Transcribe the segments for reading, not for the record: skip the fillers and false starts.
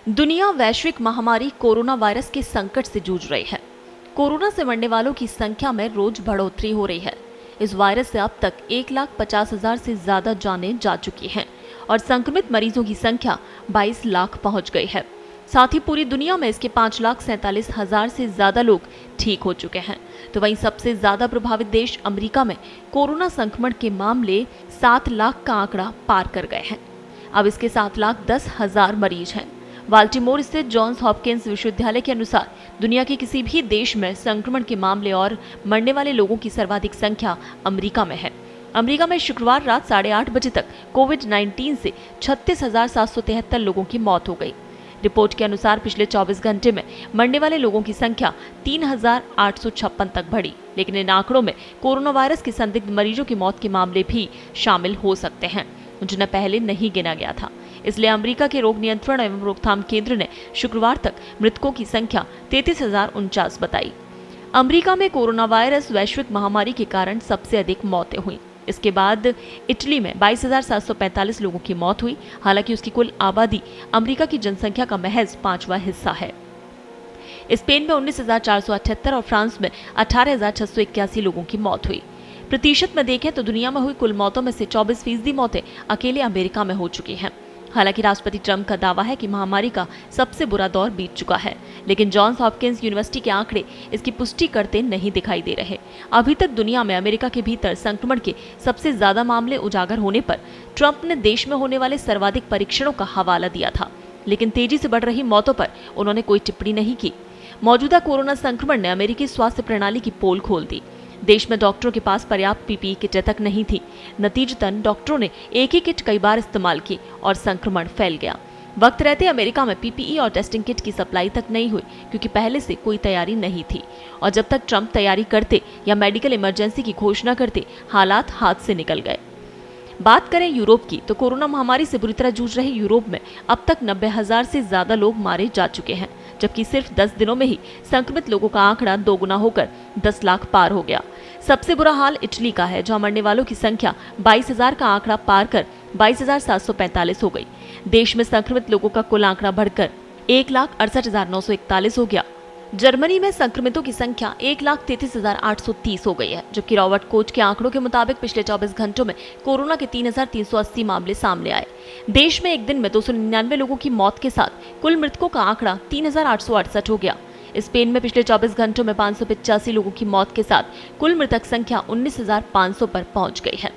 दुनिया वैश्विक महामारी कोरोना वायरस के संकट से जूझ रही है। कोरोना से मरने वालों की संख्या में रोज बढ़ोतरी हो रही है। इस वायरस से अब तक 1,50,000 से ज्यादा जानें जा चुकी हैं और संक्रमित मरीजों की संख्या 22 लाख पहुंच गई है। साथ ही पूरी दुनिया में इसके 5,47,000 से ज्यादा लोग ठीक हो चुके हैं। तो वहीं सबसे ज्यादा प्रभावित देश अमेरिका में कोरोना संक्रमण के मामले 7 लाख का आंकड़ा पार कर गए हैं। अब इसके 7,10,000 मरीज हैं। बाल्टीमोर स्थित जॉन्स हॉपकिंस विश्वविद्यालय के अनुसार दुनिया के किसी भी देश में संक्रमण के मामले और मरने वाले लोगों की सर्वाधिक संख्या अमेरिका में है। अमेरिका में शुक्रवार रात 8:30 बजे तक कोविड-19 से 36,773 लोगों की मौत हो गई। रिपोर्ट के अनुसार पिछले 24 घंटे में मरने वाले लोगों की संख्या 3,856 तक बढ़ी, लेकिन इन आंकड़ों में कोरोना वायरस के संदिग्ध मरीजों की मौत के मामले भी शामिल हो सकते हैं, जिन्हें पहले नहीं गिना गया था। इसलिए अमेरिका के रोग नियंत्रण एवं रोकथाम केंद्र ने शुक्रवार तक मृतकों की संख्या 33,049 बताई। अमेरिका में कोरोना वायरस वैश्विक महामारी के कारण सबसे अधिक मौतें हुई। इसके बाद इटली में 22,745 लोगों की मौत हुई। हालांकि उसकी कुल आबादी अमेरिका की जनसंख्या का महज 5वां हिस्सा है। स्पेन में 19,478 और फ्रांस में 18,681 लोगों की मौत हुई। प्रतिशत में देखें तो दुनिया में हुई कुल मौतों में से 24% मौतें अकेले अमेरिका में हो चुकी हैं। हालांकि राष्ट्रपति ट्रंप का दावा है कि महामारी का सबसे बुरा दौर बीत चुका है, लेकिन जॉन्स हॉपकिंस यूनिवर्सिटी के आंकड़े इसकी पुष्टि करते नहीं दिखाई दे रहे। अभी तक दुनिया में अमेरिका के भीतर संक्रमण के सबसे ज्यादा मामले उजागर होने पर ट्रंप ने देश में होने वाले सर्वाधिक परीक्षणों का हवाला दिया था, लेकिन तेजी से बढ़ रही मौतों पर उन्होंने कोई टिप्पणी नहीं की। मौजूदा कोरोना संक्रमण ने अमेरिकी स्वास्थ्य प्रणाली की पोल खोल दी। देश में डॉक्टरों के पास पर्याप्त पीपीई किटें तक नहीं थी। नतीजतन डॉक्टरों ने एक ही किट कई बार इस्तेमाल की और संक्रमण फैल गया। वक्त रहते अमेरिका में पीपीई और टेस्टिंग किट की सप्लाई तक नहीं हुई, क्योंकि पहले से कोई तैयारी नहीं थी। और जब तक ट्रंप तैयारी करते या मेडिकल इमरजेंसी की घोषणा करते, हालात हाथ से निकल गए। बात करें यूरोप की, तो कोरोना महामारी से बुरी तरह जूझ रहे यूरोप में अब तक 90,000 से ज्यादा लोग मारे जा चुके हैं, जबकि सिर्फ 10 दिनों में ही संक्रमित लोगों का आंकड़ा दोगुना होकर 10 लाख पार हो गया। सबसे बुरा हाल इटली का है, जहां मरने वालों की संख्या 22,000 का आंकड़ा पार कर 22,745 हो गई। देश में संक्रमित लोगों का कुल आंकड़ा बढ़कर 1,68,941 हो गया। जर्मनी में संक्रमितों की संख्या 1,33,830 हो गई है, जबकि रॉबर्ट कोच के आंकड़ों के मुताबिक पिछले 24 घंटों में कोरोना के 3,380 मामले सामने आए। देश में एक दिन में 299 लोगों की मौत के साथ कुल मृतकों का आंकड़ा 3,868 हो गया। स्पेन में पिछले 24 घंटों में 585 लोगों की मौत के साथ कुल मृतक संख्या 19,500 पर पहुंच गई है।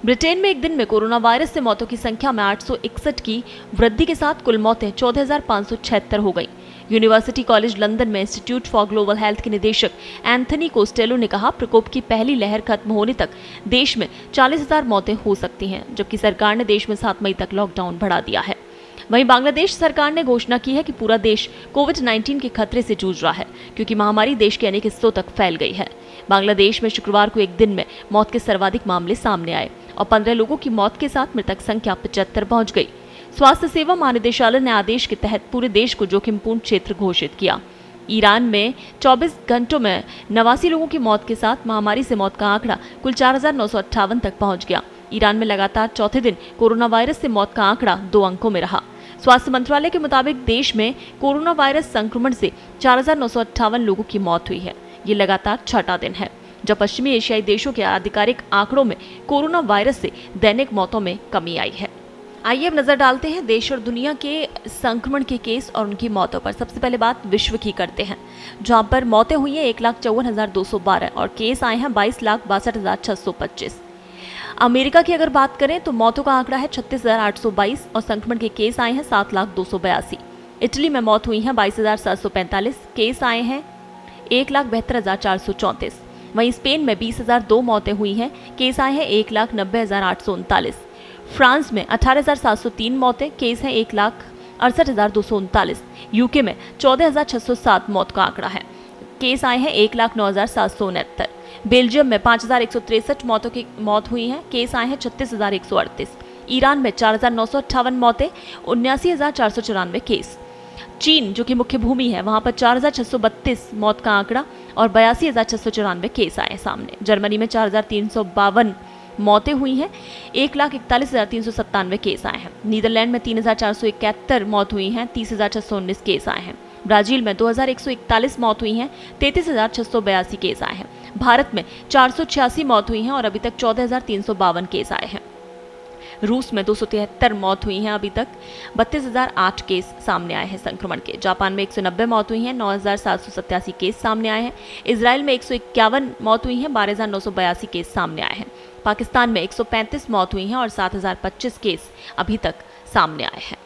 ब्रिटेन में एक दिन में कोरोना वायरस से मौतों की संख्या में 861 की वृद्धि के साथ कुल मौतें 14,576 हो गई। यूनिवर्सिटी कॉलेज लंदन में इंस्टीट्यूट फॉर ग्लोबल हेल्थ के निदेशक एंथनी कोस्टेलो ने कहा, प्रकोप की पहली लहर खत्म होने तक देश में 40,000 मौतें हो सकती हैं, जबकि सरकार ने देश में 7 मई तक लॉकडाउन बढ़ा दिया है। वहीं बांग्लादेश सरकार ने घोषणा की है कि पूरा देश कोविड-19 के खतरे से जूझ रहा है, क्योंकि महामारी देश के अनेक हिस्सों तक फैल गई है। बांग्लादेश में शुक्रवार को एक दिन में मौत के सर्वाधिक मामले सामने आए और 15 लोगों की मौत के साथ मृतक संख्या 75 पहुंच गई। स्वास्थ्य सेवा महानिदेशालय ने आदेश के तहत पूरे देश को जोखिमपूर्ण क्षेत्र घोषित किया। ईरान में 24 घंटों में 89 लोगों की मौत के साथ महामारी से मौत का आंकड़ा कुल 4,958 तक पहुंच गया। ईरान में लगातार चौथे दिन कोरोना वायरस से मौत का आंकड़ा 2 अंकों में रहा। स्वास्थ्य मंत्रालय के मुताबिक देश में कोरोना वायरस संक्रमण से 4,958 लोगों की मौत हुई है। ये लगातार 6वां दिन है जब पश्चिमी एशियाई देशों के आधिकारिक आंकड़ों में कोरोना वायरस से दैनिक मौतों में कमी आई है। आइए अब नजर डालते हैं देश और दुनिया के संक्रमण के केस और उनकी मौतों पर। सबसे पहले बात विश्व की करते हैं, जहां पर मौतें हुई हैं 1,54,212 और केस आए हैं 22,62,625। अमेरिका की अगर बात करें तो मौतों का आंकड़ा है 36,822 और संक्रमण के केस आए हैं 7,282। इटली में मौत हुई है 22,745, केस आए हैं 1,72,434। वहीं स्पेन में 20,002 मौतें हुई हैं, केस आए हैं 1,90,839। फ्रांस में 18,703 मौतें, केस हैं 1,68,239। यूके में 14,607 मौत का आंकड़ा है, केस आए हैं 1,09,769। बेल्जियम में 5,163 मौतों की मौत हुई है, केस आए हैं 36,138। ईरान में 4,958 मौतें, 79,494 केस। चीन जो कि मुख्य भूमि है, वहां पर 4,632 मौत का आंकड़ा और 82,694 केस आए सामने। जर्मनी में 4,352 मौतें हुई हैं, 1,41,397 केस आए हैं। नीदरलैंड में 3,471 मौत हुई हैं, 30,619 केस आए हैं। ब्राजील में 2,141 मौत हुई हैं, 33,682 केस आए हैं। भारत में 486 मौत हुई हैं और अभी तक 14,352 केस आए हैं। रूस में 273 मौत हुई हैं, अभी तक 32,008 केस सामने आए हैं संक्रमण के। जापान में 190 मौत हुई हैं, 9,787 केस सामने आए हैं। इजराइल में 151 मौत हुई हैं, 12,982 केस सामने आए हैं। पाकिस्तान में 135 मौत हुई हैं और 7,025 केस अभी तक सामने आए हैं।